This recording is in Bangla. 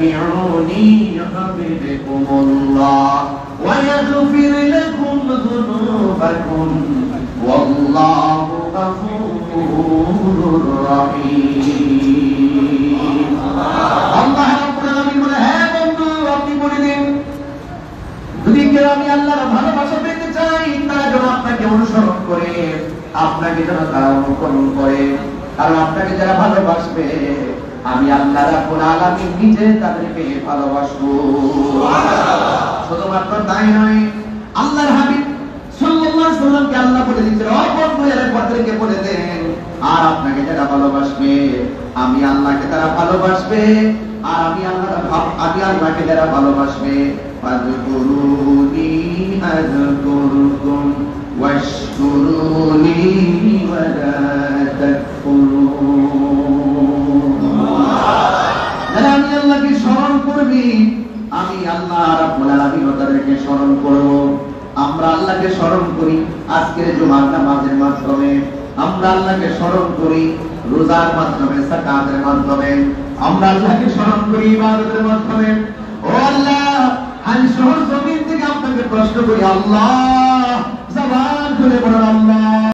فاتبعوني يحببكم الله ويغفر لكم ذنوبكم والله غفور رحيم আল্লাহ রাব্বুল আলামিন বলে হ্যাঁ বন্ধু আপনি বলে দিন যদি কেউ আমি আল্লাহর ভালোবাসা পেতে চাই তারা যেন আপনাকে অনুসরণ করে আপনাকে যেন তারা অনুকরণ করে কারণ আপনাকে যারা ভালোবাসবে আমি আল্লাহ রাব্বুল আলামিন নিজে তাদেরকে ভালোবাসবো সুবহানাল্লাহ শুধুমাত্র তাই নয় আল্লাহর হাবিব সাল্লাল্লাহু আলাইহি ওয়াসাল্লামকে আল্লাহ বলে দিয়েছেন ও বন্ধু এর পরদেরকে বলে দেন আর আপনাকে যারা ভালোবাসবে আমি আল্লাহকে তারা ভালোবাসবে আর আমি আল্লাহকে যারা ভালোবাসবে ফাযকুরুনি আযকুরকুম ওয়াশকুরুনি ওয়ালা তাকফুরুন যারা আমি আল্লাহকে স্মরণ করবি আমি আল্লাহ রাব্বুল আলামিন তাদেরকে স্মরণ করব আমরা আল্লাহকে স্মরণ করি আজকের জুমার নামাজের মাধ্যমে আমরা আল্লাহকে স্মরণ করি রোজার মাধ্যমে যাকাতের মাধ্যমে আমরা আল্লাহকে স্মরণ করি ইবাদতের মাধ্যমে ও আল্লাহ আজ শহর জমিন থেকে আপনাকে প্রশ্ন করি আল্লাহ জবান খুলে বলুন আল্লাহ